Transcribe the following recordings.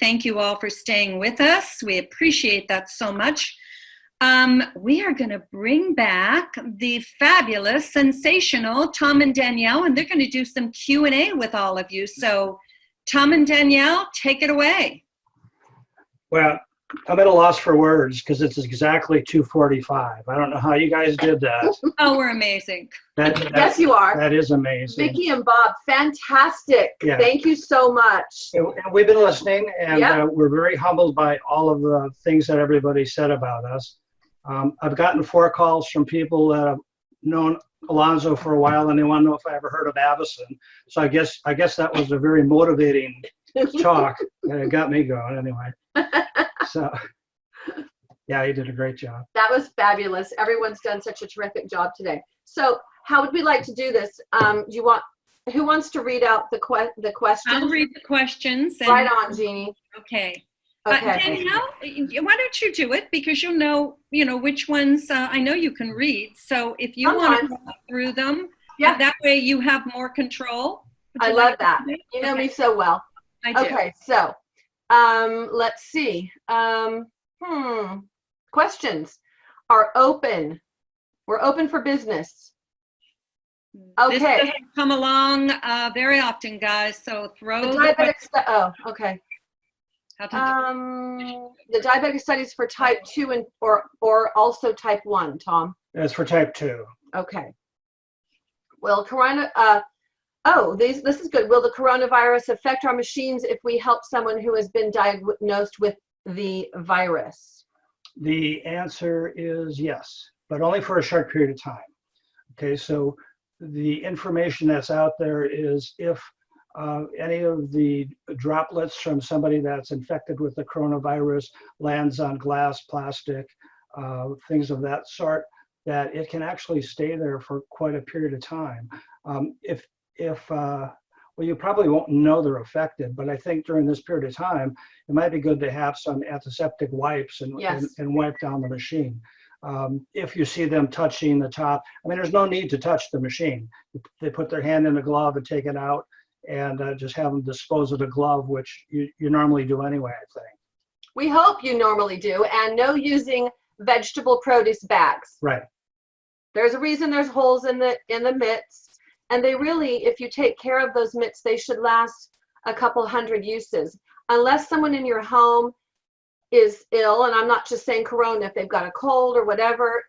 Thank you all for staying with us. We appreciate that so much. We are going to bring back the fabulous, sensational Tom and Danielle, and they're going to do some Q&A with all of you. So, Tom and Danielle, take it away. Well, I'm at a loss for words because it's exactly 2:45. I don't know how you guys did that. Oh, we're amazing. Yes, you are. That is amazing. Vicki and Bob, fantastic. Yeah. Thank you so much. And we've been listening, and Yep. we're very humbled by all of the things that everybody said about us. I've gotten 4 calls from people that have known Alonzo for a while, and they want to know if I ever heard of Avison. So I guess that was a very motivating talk, and it got me going anyway. So, yeah, you did a great job. That was fabulous. Everyone's done such a terrific job today. So how would we like to do this? Who wants to read out the questions? I'll read the questions. And, right on, Jeannie. Okay. Okay. Danielle, why don't you do it? Because you'll know which ones I know you can read. So if you want to go through them, yeah, that way you have more control. I love that. You know me so well. I do. Okay, so let's see. Questions are open. We're open for business. Okay. This doesn't come along very often, guys. So throw the diabetic okay. The diabetic studies for type 2 and or also type 1, Tom. That's for type 2. Okay. Well, this is good. Will the coronavirus affect our machines if we help someone who has been diagnosed with the virus? The answer is yes, but only for a short period of time. Okay, so the information that's out there is if any of the droplets from somebody that's infected with the coronavirus lands on glass, plastic, things of that sort, that it can actually stay there for quite a period of time. Well, you probably won't know they're affected, but I think during this period of time, it might be good to have some antiseptic wipes and wipe down the machine. If you see them touching the top, I mean, there's no need to touch the machine. They put their hand in the glove and take it out and just have them dispose of the glove, which you normally do anyway, I think. We hope you normally do, and no using vegetable produce bags. Right. There's a reason there's holes in the mitts. And they really, if you take care of those mitts, they should last a couple hundred uses. Unless someone in your home is ill, and I'm not just saying corona, if they've got a cold or whatever,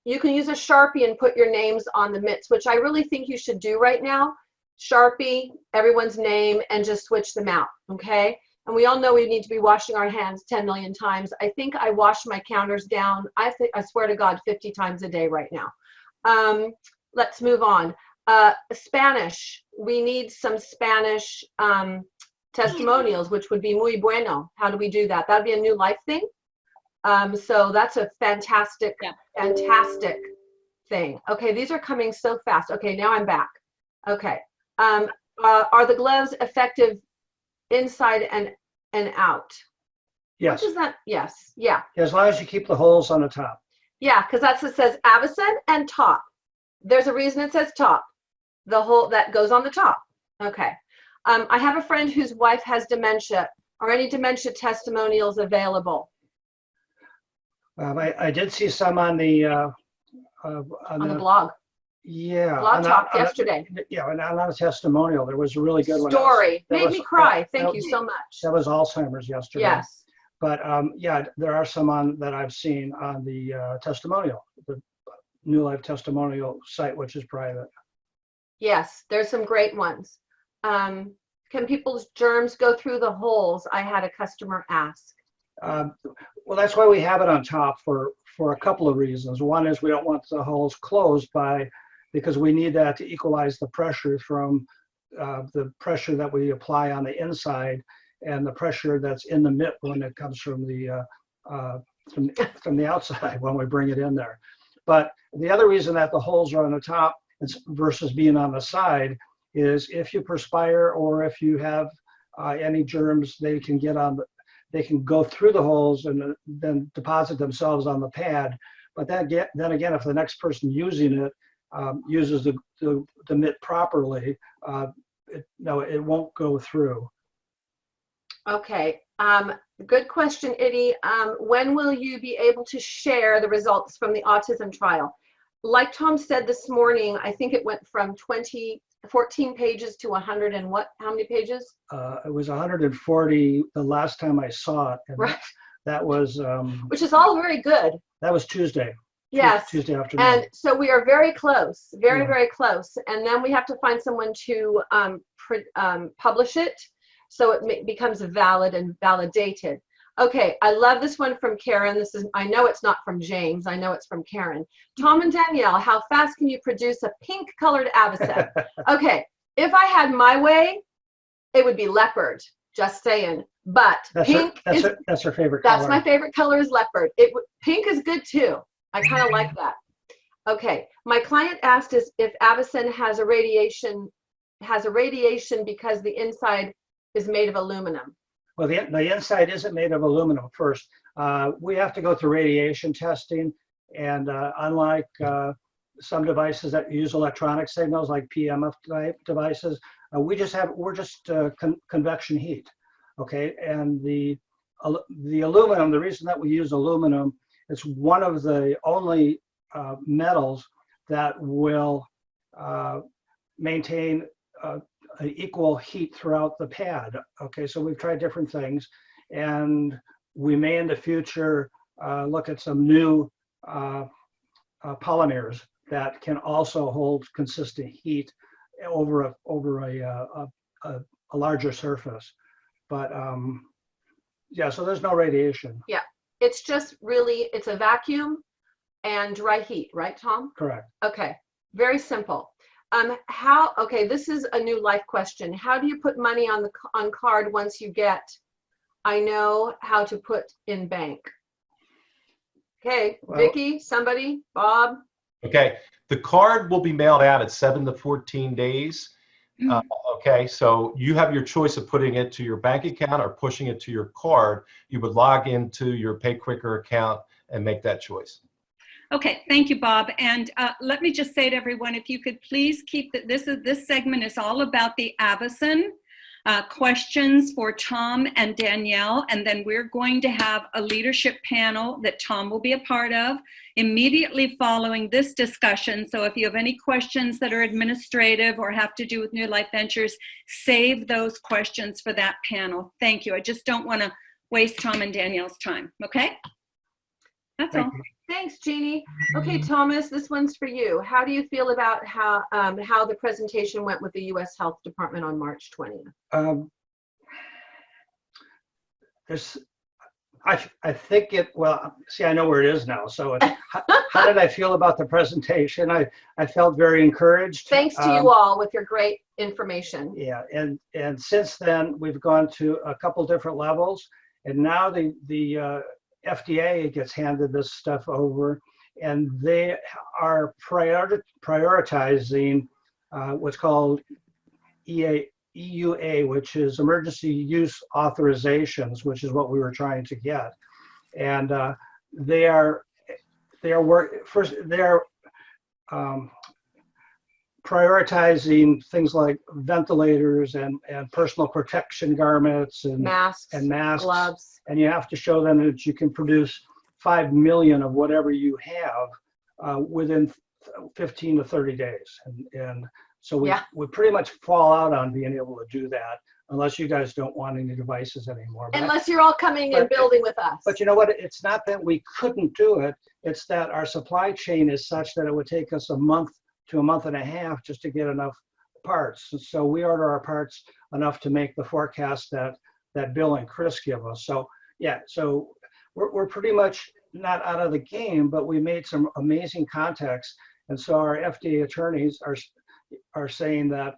you can use a Sharpie and put your names on the mitts, which I really think you should do right now. Sharpie, everyone's name, and just switch them out, okay? And we all know we need to be washing our hands 10 million times. I think I wash my counters down, I swear to God, 50 times a day right now. Let's move on. Spanish, we need some Spanish testimonials, which would be muy bueno. How do we do that? That'd be a new life thing. So that's a fantastic thing. Okay, these are coming so fast. Okay, now I'm back. Okay, are the gloves effective inside and out? Yes. What does that? Yes. Yeah. As long as you keep the holes on the top. Yeah, because that's it says Avison and top. There's a reason it says top. The hole that goes on the top. Okay. I have a friend whose wife has dementia. Are any dementia testimonials available? I did see some on the on the blog. Yeah. Blog Talk yesterday. Yeah, and on a testimonial, there was a really good one. Story. Made me cry. Thank you so much. That was Alzheimer's yesterday. Yes. But yeah, there are some that I've seen on the testimonial, the New Life testimonial site, which is private. Yes, there's some great ones. Can people's germs go through the holes? I had a customer ask. Well, that's why we have it on top for a couple of reasons. One is we don't want the holes closed because we need that to equalize the pressure from the pressure that we apply on the inside and the pressure that's in the mitt when it comes from the outside when we bring it in there. But the other reason that the holes are on the top versus being on the side is if you perspire or if you have any germs, they can go through the holes and then deposit themselves on the pad. But then again, if the next person using it uses the mitt properly, it won't go through. Okay. Good question, Itty. When will you be able to share the results from the autism trial? Like Tom said this morning, I think it went from 14 pages to 100 and what? How many pages? It was 140 the last time I saw it, and Right. that was Which is all very good. that was Tuesday. Yes. Tuesday afternoon. And so we are very close, very, Yeah. very close. And then we have to find someone to publish it so it becomes valid and validated. Okay, I love this one from Karen. This is, I know it's not from James. I know it's from Karen. Tom and Danielle, how fast can you produce a pink colored avocet? Okay, if I had my way, it would be leopard, just saying. But pink that's her favorite color. That's my favorite color is leopard. Pink is good too. I kind of like that. Okay, my client asked us if avocet has a radiation because the inside is made of aluminum. Well, the inside isn't made of aluminum first. We have to go through radiation testing, and unlike some devices that use electronic signals like PMF type devices, we're just convection heat. Okay, and the aluminum, the reason that we use aluminum, it's one of the only metals that will maintain equal heat throughout the pad. Okay, so we've tried different things, and we may in the future look at some new polymers that can also hold consistent heat over a larger surface. But yeah, so there's no radiation. Yeah, it's just really, it's a vacuum and dry heat, right, Tom? Correct. Okay, very simple. Okay, this is a new life question. How do you put money on card once you get, I know how to put in bank? Okay, well, Vicky, somebody, Bob? Okay, the card will be mailed out at 7 to 14 days. Okay, so you have your choice of putting it to your bank account or pushing it to your card. You would log into your Pay Quicker account and make that choice. Okay, thank you, Bob. And let me just say to everyone, if you could please keep this segment is all about the Avacen questions for Tom and Danielle, and then we're going to have a leadership panel that Tom will be a part of immediately following this discussion. So if you have any questions that are administrative or have to do with New Life Ventures, save those questions for that panel. Thank you. I just don't want to waste Tom and Danielle's time. Okay? That's all. Thanks, Jeannie. Okay, Thomas, this one's for you. How do you feel about how the presentation went with the U.S. Health Department on March 20th? I think it, well, see, I know where it is now. So how did I feel about the presentation? I felt very encouraged. Thanks to you all with your great information. Yeah, and since then, we've gone to a couple different levels. And now the FDA gets handed this stuff over, and they are prioritizing what's called EUA, which is emergency use authorizations, which is what we were trying to get. And they're prioritizing things like ventilators and personal protection garments and masks, gloves. And you have to show them that you can produce 5 million of whatever you have within 15 to 30 days. And so we pretty much fall out on being able to do that, unless you guys don't want any devices anymore. Unless you're all coming and building with us. But you know what? It's not that we couldn't do it. It's that our supply chain is such that it would take us a month to a month and a half just to get enough parts. So we order our parts enough to make the forecast that Bill and Chris give us. So yeah, so we're pretty much not out of the game, but we made some amazing contacts. And so our FDA attorneys are saying that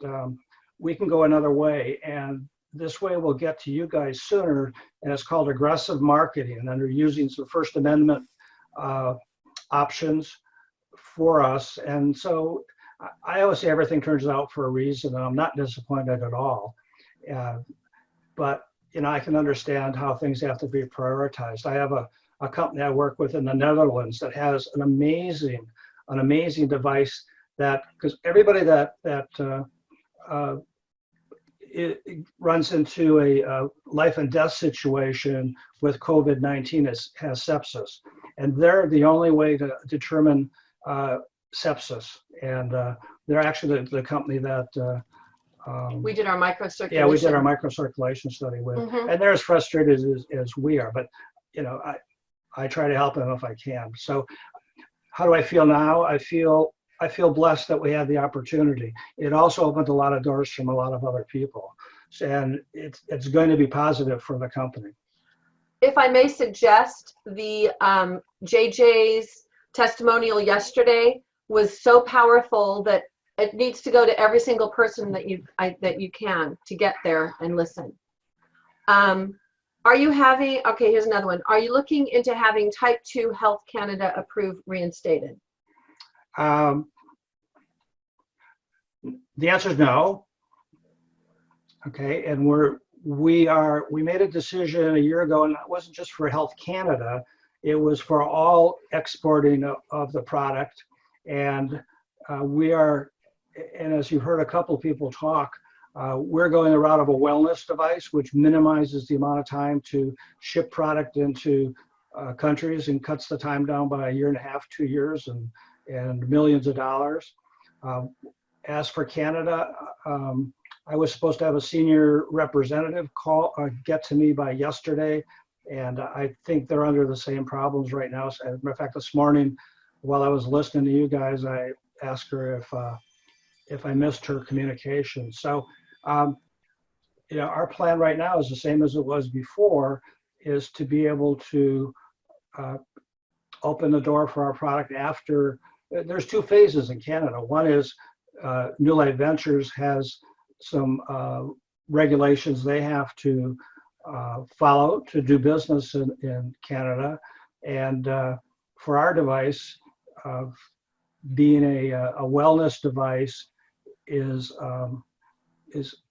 we can go another way, and this way we'll get to you guys sooner. And it's called aggressive marketing, and they're using some First Amendment options for us. And so I always say everything turns out for a reason, and I'm not disappointed at all. But you know, I can understand how things have to be prioritized. I have a company I work with in the Netherlands that has an amazing device that, because everybody that it runs into a life and death situation with COVID-19 has sepsis. And they're the only way to determine sepsis. And they're actually the company that We did our microcirculation. yeah, we did our microcirculation study with, and they're as frustrated as we are. But you know, I try to help them if I can. So, how do I feel now? I feel blessed that we had the opportunity. It also opened a lot of doors from a lot of other people, and it's going to be positive for the company. If I may suggest, the JJ's testimonial yesterday was so powerful that it needs to go to every single person that you can to get there and listen. Are you having, okay, here's another one. Are you looking into having Type 2 Health Canada approved reinstated? The answer is no. Okay, and we made a decision a year ago, and it wasn't just for Health Canada, it was for all exporting of the product. And we are, and as you've heard a couple of people talk, we're going the route of a wellness device, which minimizes the amount of time to ship product into countries and cuts the time down by 1.5 years, 2 years, and millions of dollars. As for Canada, I was supposed to have a senior representative get to me by yesterday, and I think they're under the same problems right now. As a matter of fact, this morning, while I was listening to you guys, I asked her if I missed her communication. So, you know, our plan right now is the same as it was before, is to be able to open the door for our product after. There's 2 phases in Canada. One is New Light Ventures has some regulations they have to follow to do business in Canada. And for our device, being a wellness device is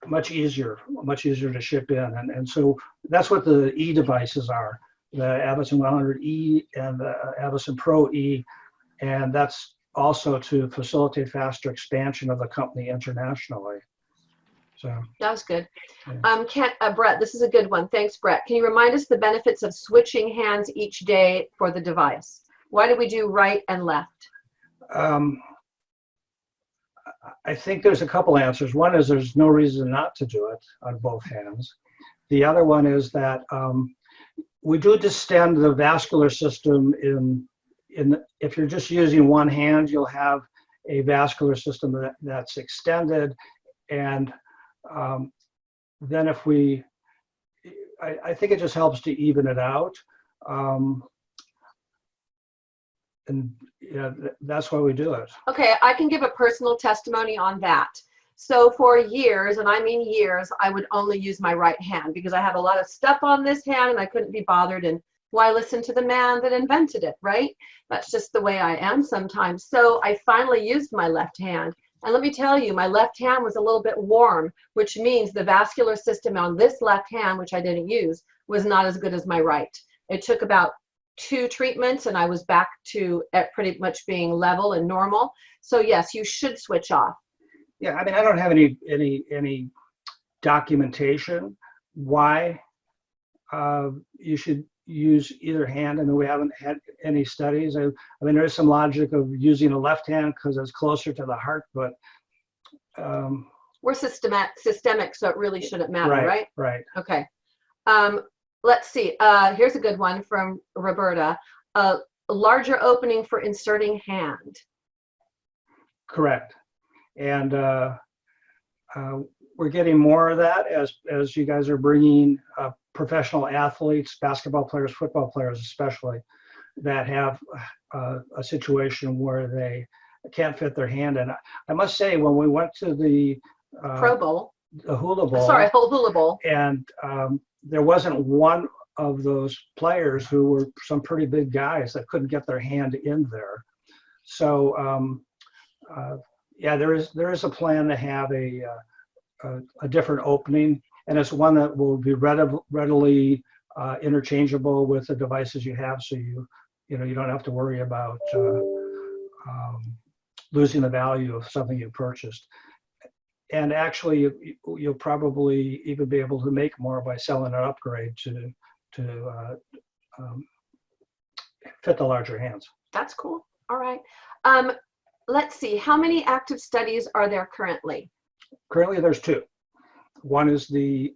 much easier to ship in. And so that's what the E devices are, the Avicen 100E and the Avicen Pro E. And that's also to facilitate faster expansion of the company internationally. So that was good. Yeah. Brett, this is a good one. Thanks, Brett. Can you remind us the benefits of switching hands each day for the device? Why do we do right and left? I think there's a couple answers. One is there's no reason not to do it on both hands. The other one is that we do distend the vascular system if you're just using one hand, you'll have a vascular system that's extended. And then I think it just helps to even it out. And yeah, that's why we do it. Okay, I can give a personal testimony on that. So for years, and I mean years, I would only use my right hand because I had a lot of stuff on this hand and I couldn't be bothered. And why listen to the man that invented it, right? That's just the way I am sometimes. So I finally used my left hand. And let me tell you, my left hand was a little bit warm, which means the vascular system on this left hand, which I didn't use, was not as good as my right. It took about 2 treatments and I was back to pretty much being level and normal. So yes, you should switch off. Yeah, I mean, I don't have any documentation why you should use either hand. I mean, we haven't had any studies. I mean, there is some logic of using a left hand because it's closer to the heart, but we're systemic, so it really shouldn't matter, right? Right. Okay. Let's see. Here's a good one from Roberta. A larger opening for inserting hand. Correct. And we're getting more of that as you guys are bringing professional athletes, basketball players, football players especially, that have a situation where they can't fit their hand in. I must say, when we went to the Pro Bowl, the Hula Bowl, Hula Bowl, and there wasn't one of those players who were some pretty big guys that couldn't get their hand in there. So yeah, there is a plan to have a different opening, and it's one that will be readily interchangeable with the devices you have, so you don't have to worry about losing the value of something you purchased. and actually, you'll probably even be able to make more by selling an upgrade to fit the larger hands. That's cool. All right. Let's see. How many active studies are there currently? Currently, there's two. One is the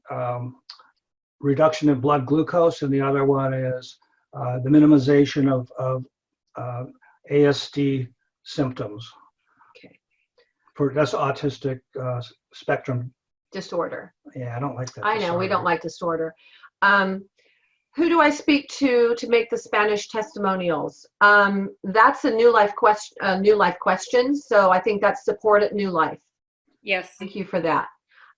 reduction in blood glucose, and the other one is the minimization of ASD symptoms. Okay. That's autistic spectrum Disorder. Yeah, I don't like that. I know, we don't like disorder. Who do I speak to make the Spanish testimonials? That's a New Life question. So I think that's support at New Life. Yes. Thank you for that.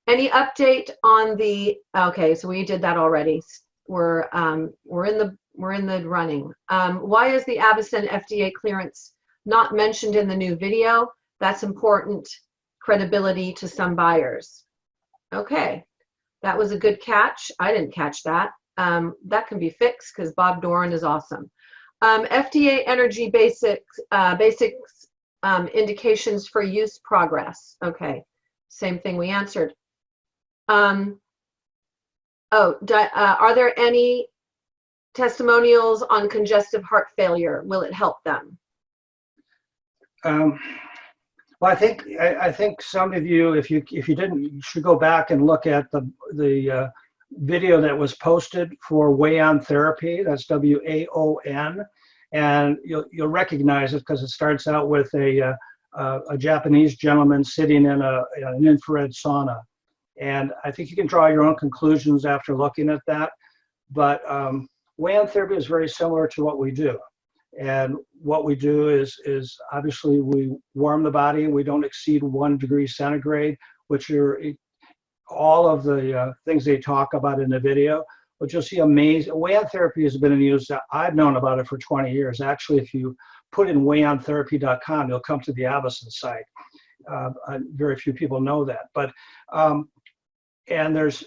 Any update on the? Okay, so we did that already. We're in the running. Why is the Avicen FDA clearance not mentioned in the new video? That's important credibility to some buyers. Okay, that was a good catch. I didn't catch that. That can be fixed because Bob Doran is awesome. FDA energy basics indications for use progress. Okay, same thing we answered. Are there any testimonials on congestive heart failure? Will it help them? Well, I think some of you, if you didn't, you should go back and look at the video that was posted for WAON therapy. That's WAON, and you'll recognize it because it starts out with a Japanese gentleman sitting in an infrared sauna, and I think you can draw your own conclusions after looking at that. But WAON therapy is very similar to what we do. And what we do is obviously we warm the body. We don't exceed 1 degree centigrade, which are all of the things they talk about in the video. But you'll see amazing. WAON therapy has been in use. I've known about it for 20 years. Actually, if you put in waontherapy.com, you'll come to the Avicen site. Very few people know that. But and there's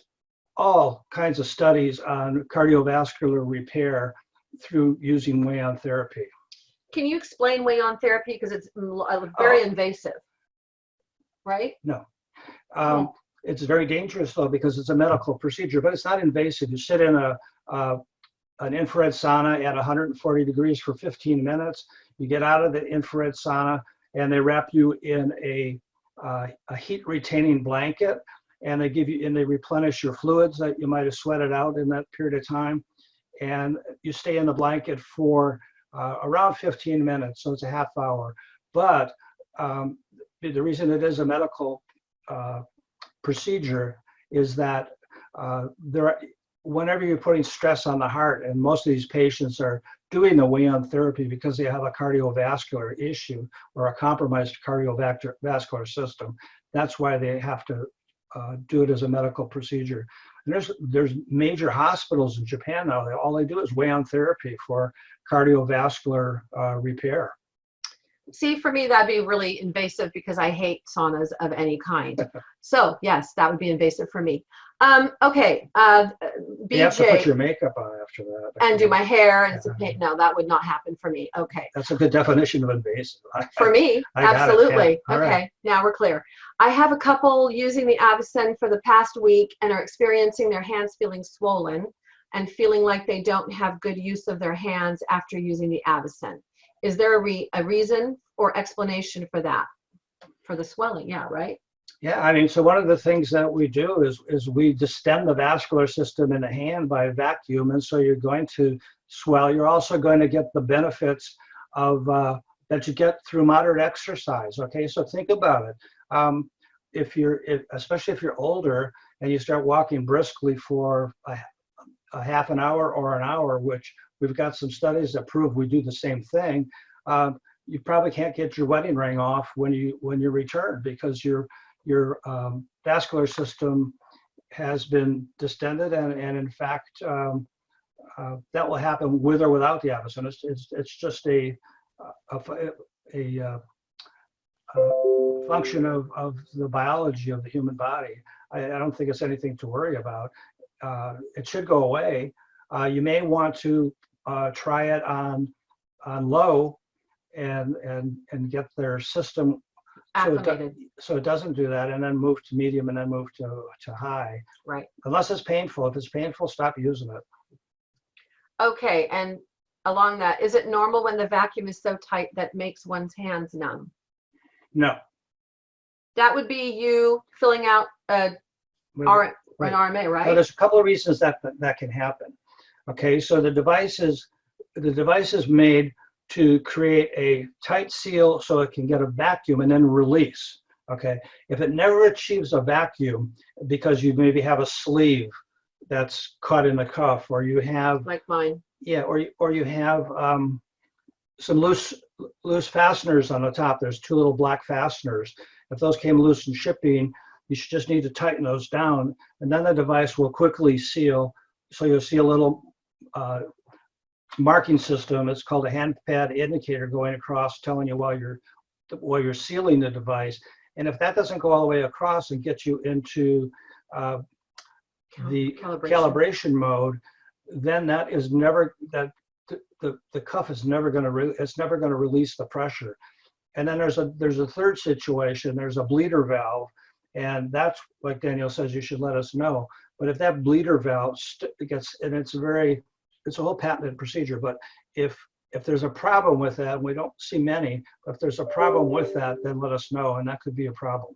all kinds of studies on cardiovascular repair through using WAON therapy. Can you explain WAON therapy? Because it's very invasive, right? No. It's very dangerous, though, because it's a medical procedure, but it's not invasive. You sit in an infrared sauna at 140 degrees for 15 minutes. You get out of the infrared sauna, and they wrap you in a heat-retaining blanket, and they replenish your fluids that you might have sweated out in that period of time. And you stay in the blanket for around 15 minutes, so it's a half hour. But the reason it is a medical procedure is that whenever you're putting stress on the heart, and most of these patients are doing the WAON therapy because they have a cardiovascular issue or a compromised cardiovascular system, that's why they have to do it as a medical procedure. And there's major hospitals in Japan now that all they do is WAON therapy for cardiovascular repair. See, for me, that'd be really invasive because I hate saunas of any kind. So yes, that would be invasive for me. Okay, BJ. You have to put your makeup on after that. And do my hair and no, that would not happen for me. Okay. That's a good definition of invasive. For me, absolutely. Yeah. Okay, Right. now we're clear. I have a couple using the Avicen for the past week and are experiencing their hands feeling swollen and feeling like they don't have good use of their hands after using the Avicen. Is there a reason or explanation for that? For the swelling, yeah, right? Yeah, I mean, so one of the things that we do is we distend the vascular system in the hand by vacuum, and so you're going to swell. You're also going to get the benefits of that you get through moderate exercise. Okay, so think about it. Especially if you're older and you start walking briskly for a half an hour or an hour, which we've got some studies that prove we do the same thing. You probably can't get your wedding ring off when you return because your vascular system has been distended, and in fact that will happen with or without the Avicen. It's just a function of the biology of the human body. I don't think it's anything to worry about. It should go away. You may want to try it on low and get their system acclimated. So it doesn't do that, and then move to medium, and then move to high. Right. Unless it's painful. If it's painful, stop using it. Okay, and along that, is it normal when the vacuum is so tight that makes one's hands numb? No. That would be you filling out an Right. RMA, right? Now, there's a couple of reasons that can happen. Okay, so the device is made to create a tight seal so it can get a vacuum and then release. Okay, if it never achieves a vacuum because you maybe have a sleeve that's caught in the cuff, or you have, like mine. yeah, or you have some loose fasteners on the top. There's two little black fasteners. If those came loose in shipping, you should just need to tighten those down, and then the device will quickly seal. So you'll see a little marking system. It's called a hand pad indicator going across, telling you while you're sealing the device. And if that doesn't go all the way across and get you into the calibration mode, then that is never, that the cuff is never going to it's never going to release the pressure. And then there's a third situation. There's a bleeder valve, and that's, like Danielle says, you should let us know. But if that bleeder valve gets, and it's a whole patented procedure, but if there's a problem with that, and we don't see many, but if there's a problem with that, then let us know, and that could be a problem.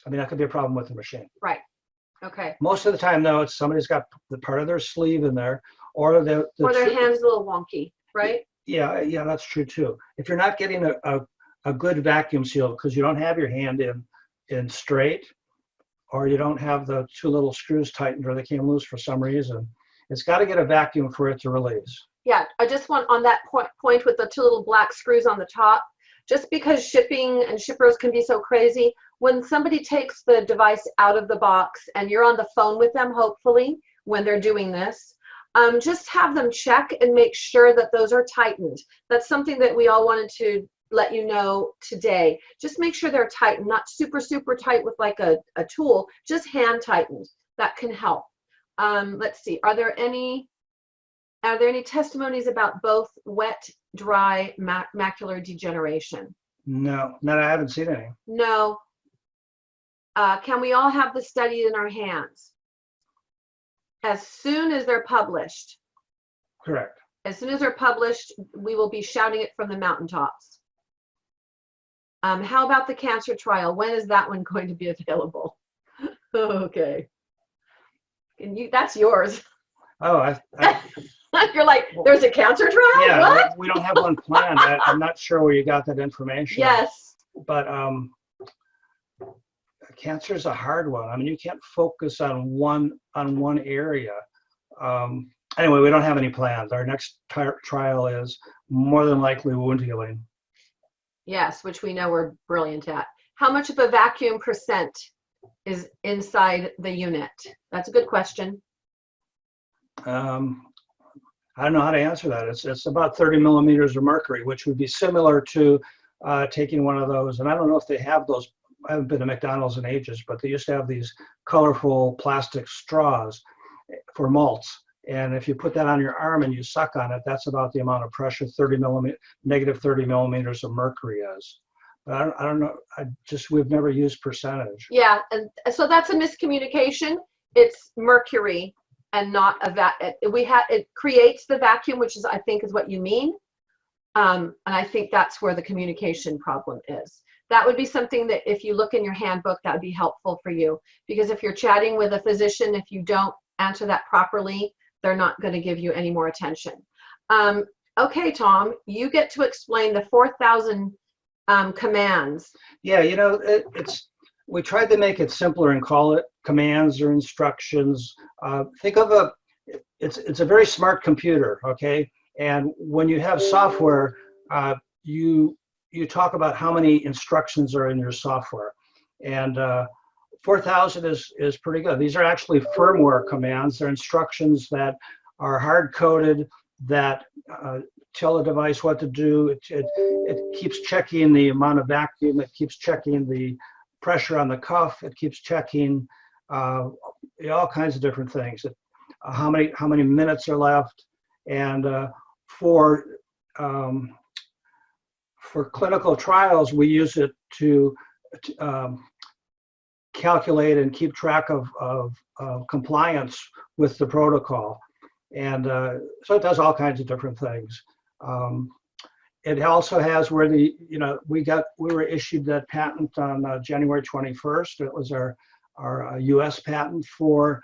I mean, that could be a problem with the machine. Right. Okay. Most of the time, though, it's somebody's got the part of their sleeve in there, or their hand's a little wonky, right? Yeah, that's true too. If you're not getting a good vacuum seal because you don't have your hand in straight, or you don't have the two little screws tightened, or they came loose for some reason, it's got to get a vacuum for it to release. Yeah, I just want on that point with the two little black screws on the top, just because shipping and shippers can be so crazy, when somebody takes the device out of the box and you're on the phone with them, hopefully, when they're doing this, just have them check and make sure that those are tightened. That's something that we all wanted to let you know today. Just make sure they're tightened, not super, super tight with like a tool, just hand tightened. That can help. Let's see, are there any testimonies about both wet, dry macular degeneration? No, I haven't seen any. No. Can we all have the study in our hands? As soon as they're published. Correct. As soon as they're published, we will be shouting it from the mountaintops. How about the cancer trial? When is that one going to be available? Okay. That's yours. Oh, You're like, there's a cancer trial? Yeah, what? We don't have one planned. I'm not sure where you got that information. Yes. But cancer is a hard one. I mean, you can't focus on one area. Anyway, we don't have any plans. Our next trial is more than likely wound healing. Yes, which we know we're brilliant at. How much of a vacuum percent is inside the unit? That's a good question. I don't know how to answer that. It's about 30 millimeters of mercury, which would be similar to taking one of those. And I don't know if they have those. I haven't been to McDonald's in ages, but they used to have these colorful plastic straws for malts. And if you put that on your arm and you suck on it, that's about the amount of pressure negative 30 millimeters of mercury is. But I don't know. We've never used percentage. Yeah, and so that's a miscommunication. It's mercury and not a it creates the vacuum, which is, I think, is what you mean. And I think that's where the communication problem is. That would be something that if you look in your handbook, that would be helpful for you. Because if you're chatting with a physician, if you don't answer that properly, they're not going to give you any more attention. Okay, Tom, you get to explain the 4,000 commands. Yeah, we tried to make it simpler and call it commands or instructions. Think of it's a very smart computer, okay? And when you have software, you talk about how many instructions are in your software. And 4,000 is pretty good. These are actually firmware commands. They're instructions that are hard-coded that tell the device what to do. It keeps checking the amount of vacuum. It keeps checking the pressure on the cuff. It keeps checking all kinds of different things. How many minutes are left, and for clinical trials, we use it to calculate and keep track of compliance with the protocol. And so it does all kinds of different things. It also has where we were issued that patent on January 21st. It was our US patent for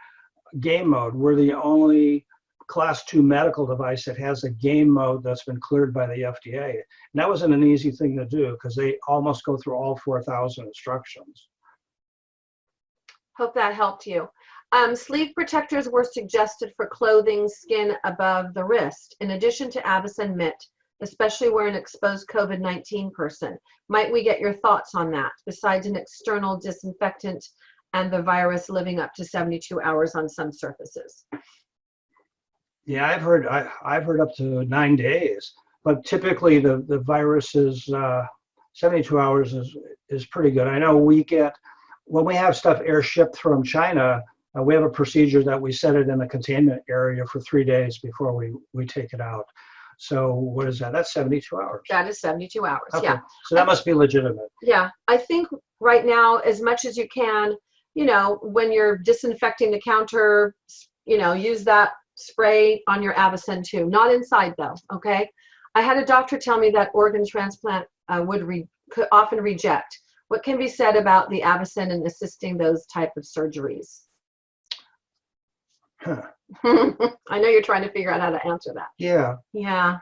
game mode. We're the only class 2 medical device that has a game mode that's been cleared by the FDA. And that wasn't an easy thing to do because they almost go through all 4,000 instructions. Hope that helped you. Sleeve protectors were suggested for clothing skin above the wrist, in addition to Avicen mitt, especially where an exposed COVID-19 person. Might we get your thoughts on that, besides an external disinfectant and the virus living up to 72 hours on some surfaces? Yeah, I've heard up to 9 days, but typically the virus is 72 hours is pretty good. I know when we have stuff air shipped from China, we have a procedure that we set it in a containment area for 3 days before we take it out. So what is that? That's 72 hours. That is 72 hours, Okay. yeah. So that must be legitimate. Yeah, I think right now, as much as you can, when you're disinfecting the counter, use that spray on your Avicen too. Not inside though, okay? I had a doctor tell me that organ transplant could often reject. What can be said about the Avicen in assisting those type of surgeries? Huh. I know you're trying to figure out how to answer that. Yeah. Yeah.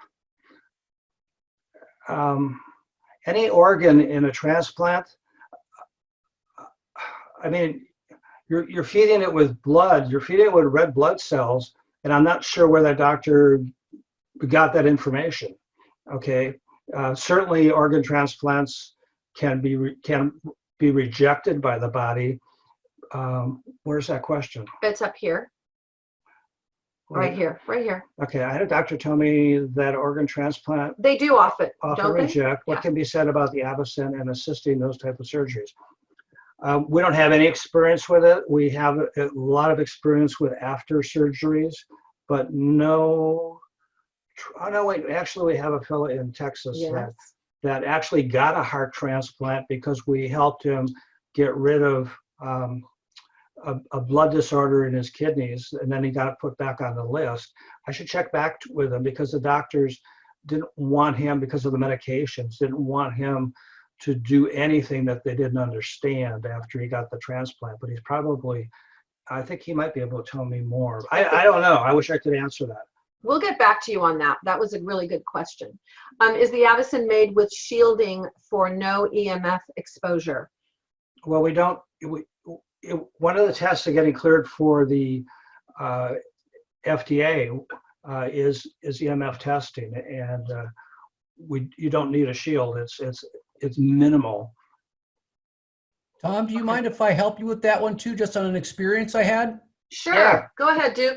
Any organ in a transplant, I mean, you're feeding it with blood, you're feeding it with red blood cells, and I'm not sure where that doctor got that information. Okay. Certainly organ transplants can be rejected by the body. Where's that question? It's up here. Right here. Okay, I had a doctor tell me that organ transplant They do often don't they? reject. What Yeah. can be said about the Avicen and assisting those type of surgeries? We don't have any experience with it. We have a lot of experience with after surgeries, but no. Oh no, wait. Actually, we have a fellow in Texas Yes. that actually got a heart transplant because we helped him get rid of a blood disorder in his kidneys, and then he got put back on the list. I should check back with him because the doctors didn't want him, because of the medications, didn't want him to do anything that they didn't understand after he got the transplant. But I think he might be able to tell me more. I don't know. I wish I could answer that. We'll get back to you on that. That was a really good question. Is the Avicen made with shielding for no EMF exposure? Well, we don't. One of the tests of getting cleared for the FDA is EMF testing, and you don't need a shield. It's minimal. Tom, do you mind if I help you with that one too, just on an experience I had? Sure. Yeah. Go ahead, Duke.